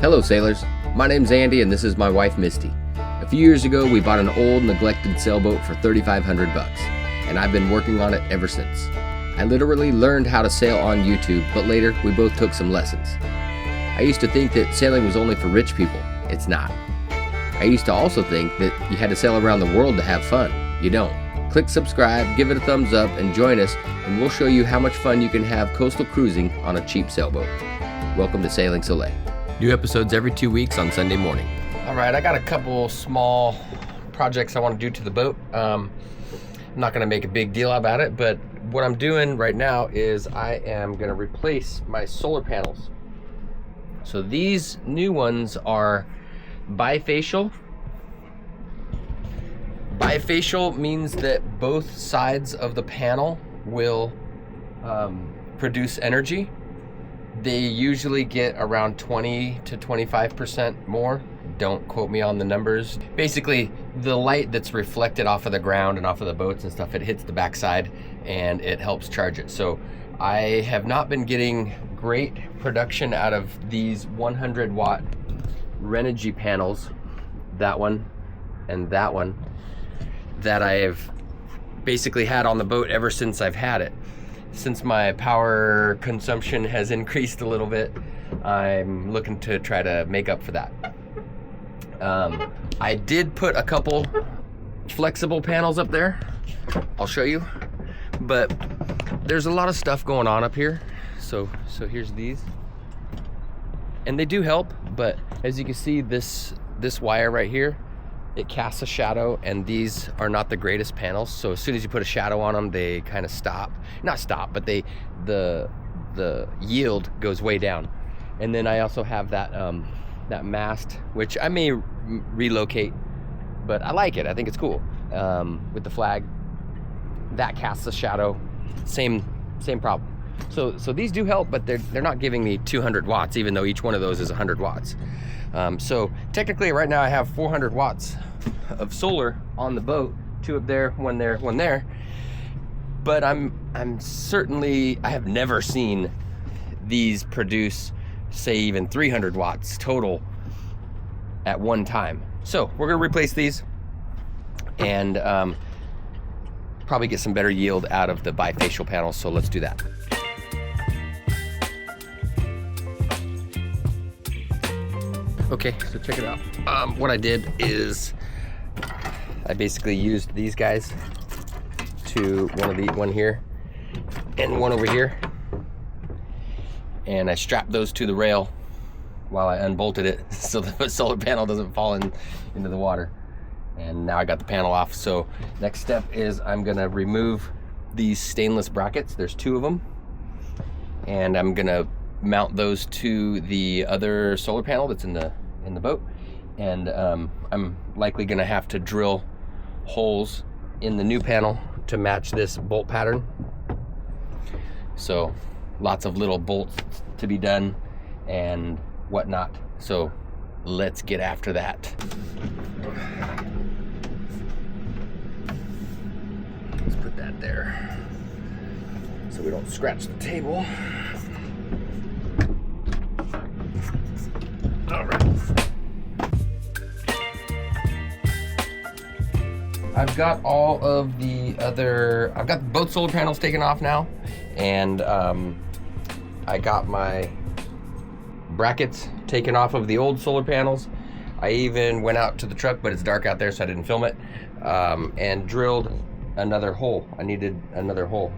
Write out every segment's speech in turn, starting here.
Hello sailors, my name's Andy and this is my wife Misty. A few years ago we bought an old neglected sailboat for $3,500 and I've been working on it ever since. I literally learned how to sail on YouTube, but later we both took some lessons. I used to think that sailing was only for rich people. It's not. I used to also think that you had to sail around the world to have fun. You don't. Click subscribe, give it a thumbs up, and join us, and we'll show you how much fun you can have coastal cruising on a cheap sailboat. Welcome to Sailing Soleil. New episodes every 2 weeks on Sunday morning. All right, I got a couple small projects I want to do to the boat. I'm not going to make a big deal about it, but what I'm doing right now is I am going to replace my solar panels. So these new ones are bifacial. Bifacial means that both sides of the panel will produce energy. They usually get around 20 to 25% more. Don't quote me on the numbers. Basically, the light that's reflected off of the ground and off of the boats and stuff, it hits the backside and it helps charge it. So I have not been getting great production out of these 100 watt Renogy panels, that one and that one, that I've basically had on the boat ever since I've had it. Since my power consumption has increased a little bit, I'm looking to try to make up for that. I did put a couple flexible panels up there. I'll show you, but there's a lot of stuff going on up here. So here's these, and they do help, but as you can see, this wire right here, it casts a shadow, and these are not the greatest panels. So as soon as you put a shadow on them, they kind of not stop, but the yield goes way down. And then I also have that that mast, which I may relocate, but I like it. I think it's cool. With the flag, that casts a shadow. Same problem. So these do help, but they're not giving me 200 watts, even though each one of those is 100 watts. So technically right now I have 400 watts of solar on the boat, 2 up there, 1 there, 1 there. But I'm certainly, I have never seen these produce, say, even 300 watts total at one time. So we're gonna replace these and probably get some better yield out of the bifacial panels. So let's do that. Okay, so check it out. What I did is I basically used these guys to one here and one over here, and I strapped those to the rail while I unbolted it so the solar panel doesn't fall into the water. And now I got the panel off. So next step is I'm gonna remove these stainless brackets. There's 2 of them, and I'm gonna mount those to the other solar panel that's in the boat. And I'm likely gonna have to drill holes in the new panel to match this bolt pattern. So lots of little bolts to be done and whatnot. So let's get after that. Let's put that there so we don't scratch the table. All right. I've got all of the other, I've got both solar panels taken off now, and I got my brackets taken off of the old solar panels. I even went out to the truck, but it's dark out there, so I didn't film it, and drilled another hole. I needed another hole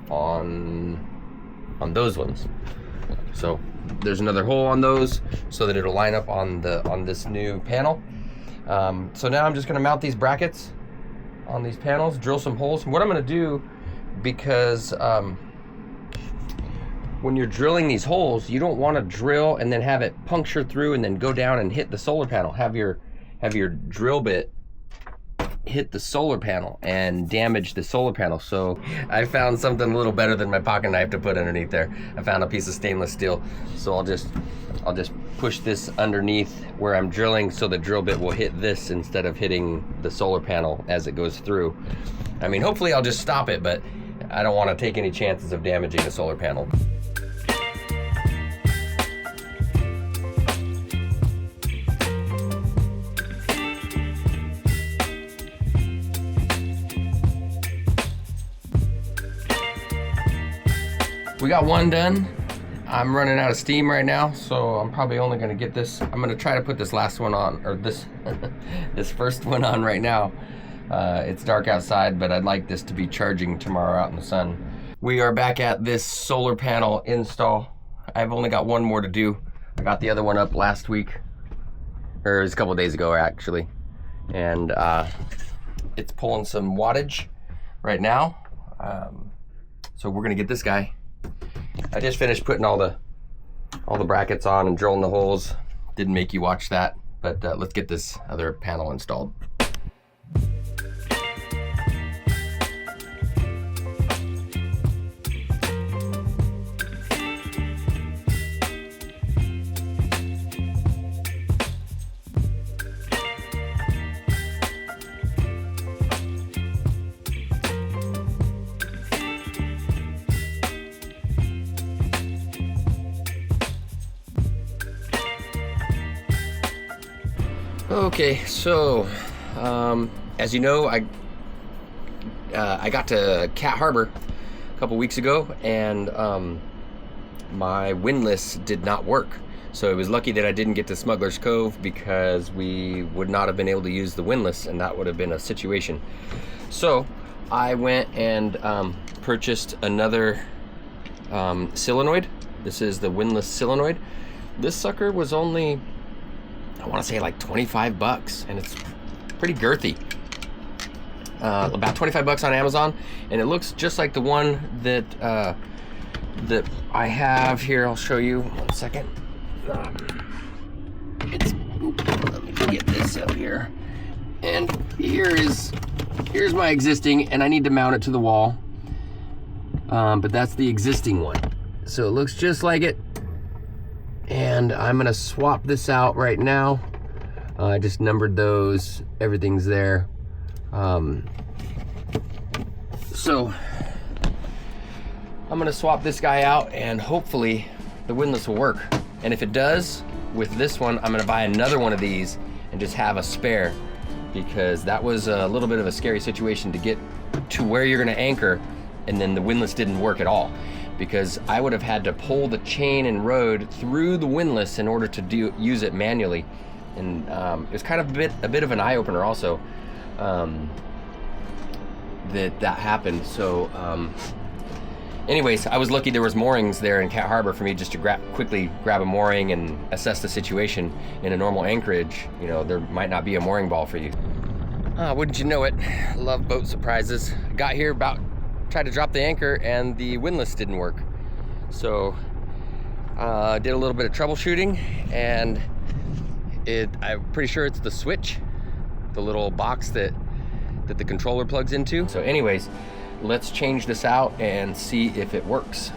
on those ones. So there's another hole on those so that it'll line up on this new panel. So now I'm just gonna mount these brackets on these panels, drill some holes. And what I'm gonna do, because when you're drilling these holes, you don't wanna drill and then have it puncture through and then go down and hit the solar panel. Have your drill bit hit the solar panel and damage the solar panel. So I found something a little better than my pocket knife to put underneath there. I found a piece of stainless steel. So I'll just push this underneath where I'm drilling so the drill bit will hit this instead of hitting the solar panel as it goes through. I mean, hopefully I'll just stop it, but I don't want to take any chances of damaging a solar panel. we got one done. I'm running out of steam right now, so I'm probably only gonna get this. I'm gonna try to put this last one on, or this this first one on right now. It's dark outside, but I'd like this to be charging tomorrow out in the sun. We are back at this solar panel install. I've only got one more to do. I got the other one up last week, or it was a couple days ago actually, and it's pulling some wattage right now. So we're gonna get this guy. I just finished putting all the brackets on and drilling the holes. Didn't make you watch that, but let's get this other panel installed. Okay, so as you know, I got to Cat Harbor a couple weeks ago, and my windlass did not work. So it was lucky that I didn't get to Smuggler's Cove, because we would not have been able to use the windlass, and that would have been a situation. So I went and purchased another solenoid. This is the windlass solenoid. This sucker was only, I want to say, like 25 bucks, and it's pretty girthy. About 25 bucks on Amazon, and it looks just like the one that that I have here. I'll show you 1 second. Let me get this up here, and here's my existing, and I need to mount it to the wall, but that's the existing one, so it looks just like it. And I'm gonna swap this out right now. I just numbered those, everything's there. So I'm gonna swap this guy out, and hopefully the windlass will work. And if it does, with this one, I'm gonna buy another one of these and just have a spare, because that was a little bit of a scary situation to get to where you're gonna anchor, and then the windlass didn't work at all, because I would have had to pull the chain and rod through the windlass in order to use it manually. And it was kind of a bit of an eye-opener also, that happened. So anyways, I was lucky there was moorings there in Cat Harbor for me just to quickly grab a mooring and assess the situation. In a normal anchorage, you know, there might not be a mooring ball for you. Wouldn't you know it, love boat surprises. Got here tried to drop the anchor, and the windlass didn't work. So did a little bit of troubleshooting, and I'm pretty sure it's the switch, the little box that the controller plugs into. So anyways, let's change this out and see if it works.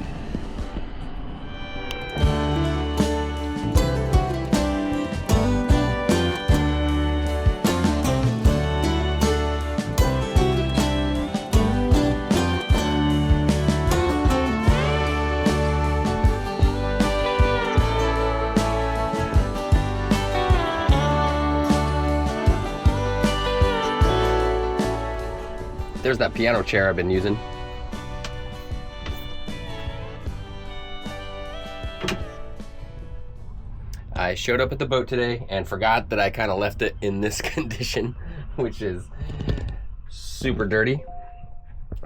There's that piano chair I've been using. I showed up at the boat today and forgot that I kind of left it in this condition, which is super dirty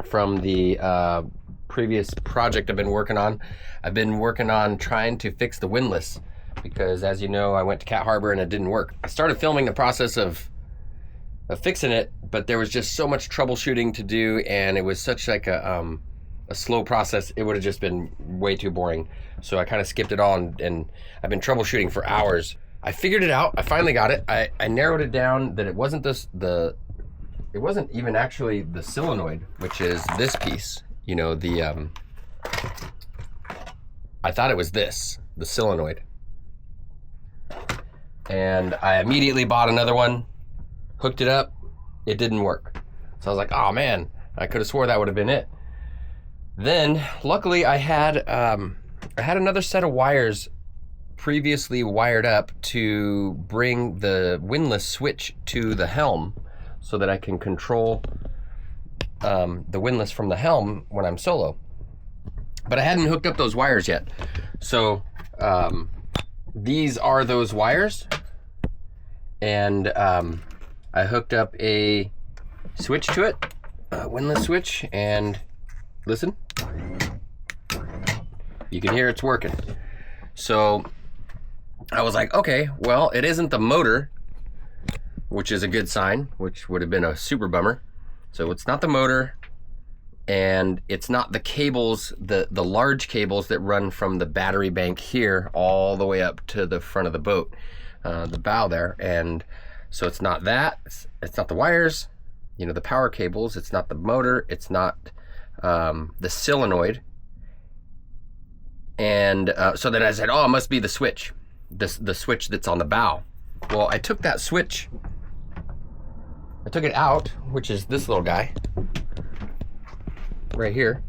from the previous project I've been working on. I've been working on trying to fix the windlass, because as you know, I went to Cat Harbor and it didn't work. I started filming the process of fixing it, but there was just so much troubleshooting to do, and it was such like a slow process. It would have just been way too boring. So I kind of skipped it all, and I've been troubleshooting for hours. I figured it out. I finally got it. I narrowed it down that it wasn't it wasn't even actually the solenoid, which is this piece. You know, I thought it was the solenoid. And I immediately bought another one, hooked it up, it didn't work. So I was like, oh man, I could have swore that would have been it. Then, luckily, I had another set of wires previously wired up to bring the windlass switch to the helm, so that I can control the windlass from the helm when I'm solo. but I hadn't hooked up those wires yet. So these are those wires, and I hooked up a switch to it, a windlass switch, and listen, you can hear it's working. So I was like, okay, well, it isn't the motor, which is a good sign, which would have been a super bummer. So it's not the motor, and it's not the cables, the large cables that run from the battery bank here all the way up to the front of the boat, the bow there. And so it's not that, it's not the wires, you know, the power cables, it's not the motor, it's not the solenoid. And so then I said, oh, it must be the switch, the switch that's on the bow. Well, I took that switch, I took it out, which is this little guy right here.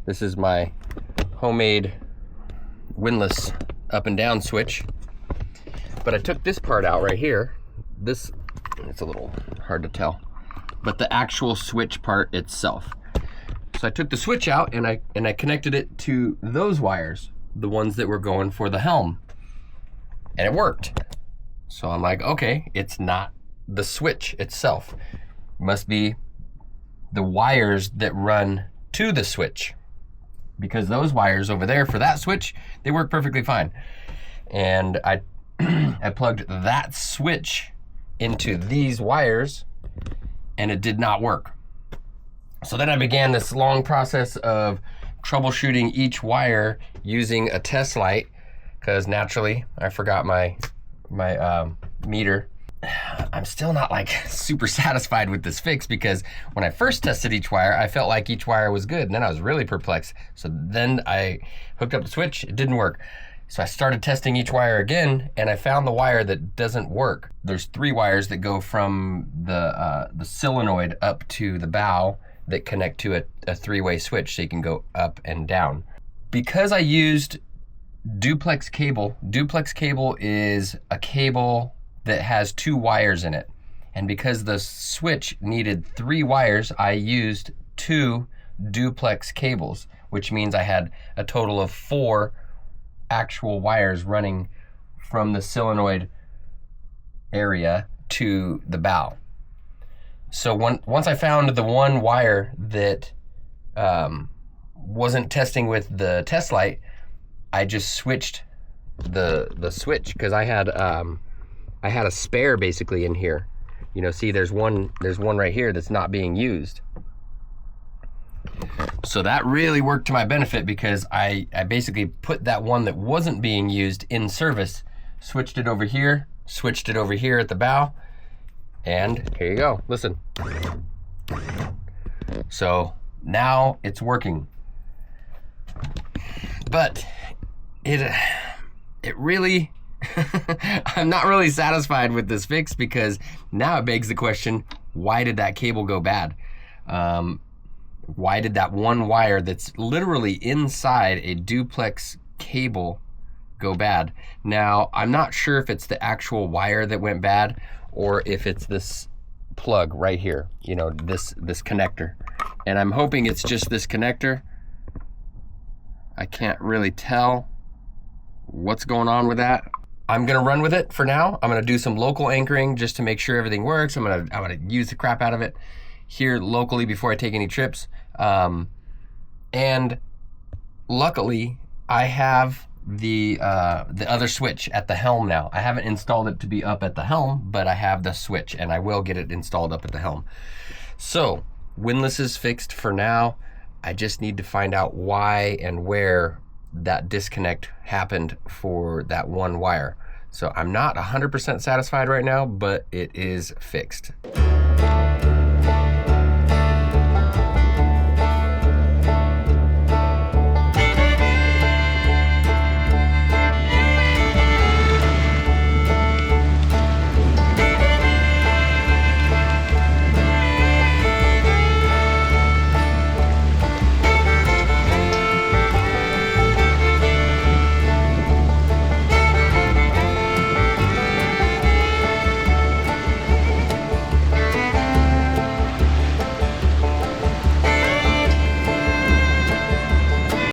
This is my homemade windlass up and down switch. But I took this part out right here. This, it's a little hard to tell, but the actual switch part itself. So I took the switch out and I connected it to those wires, the ones that were going for the helm, and it worked. So I'm like, okay, it's not the switch itself. It must be the wires that run to the switch, because those wires over there for that switch, they work perfectly fine. And I I plugged that switch into these wires and it did not work. So then I began this long process of troubleshooting each wire using a test light, because naturally I forgot my meter. I'm still not like super satisfied with this fix, because when I first tested each wire, I felt like each wire was good, and then I was really perplexed. So then I hooked up the switch, it didn't work. So I started testing each wire again, and I found the wire that doesn't work. There's 3 wires that go from the solenoid up to the bow that connect to a 3-way switch, so you can go up and down. Because I used duplex cable is a cable that has 2 wires in it. And because the switch needed 3 wires, I used 2 duplex cables, which means I had a total of 4 actual wires running from the solenoid area to the bow. So once I found the one wire that wasn't testing with the test light, I just switched the switch, because I had a spare basically in here. You know, see, there's one right here that's not being used. So that really worked to my benefit, because I basically put that one that wasn't being used in service, switched it over here at the bow, and here you go, listen. So now it's working. But it really, I'm not really satisfied with this fix, because now it begs the question, why did that cable go bad? Why did that one wire that's literally inside a duplex cable go bad? Now, I'm not sure if it's the actual wire that went bad, or if it's this plug right here, you know, this connector. And I'm hoping it's just this connector. I can't really tell what's going on with that. I'm gonna run with it for now. I'm gonna do some local anchoring just to make sure everything works. I'm gonna use the crap out of it here locally before I take any trips. And luckily I have the other switch at the helm now. I haven't installed it to be up at the helm, but I have the switch, and I will get it installed up at the helm. So windlass is fixed for now. I just need to find out why and where that disconnect happened for that one wire. So I'm not 100% satisfied right now, but it is fixed.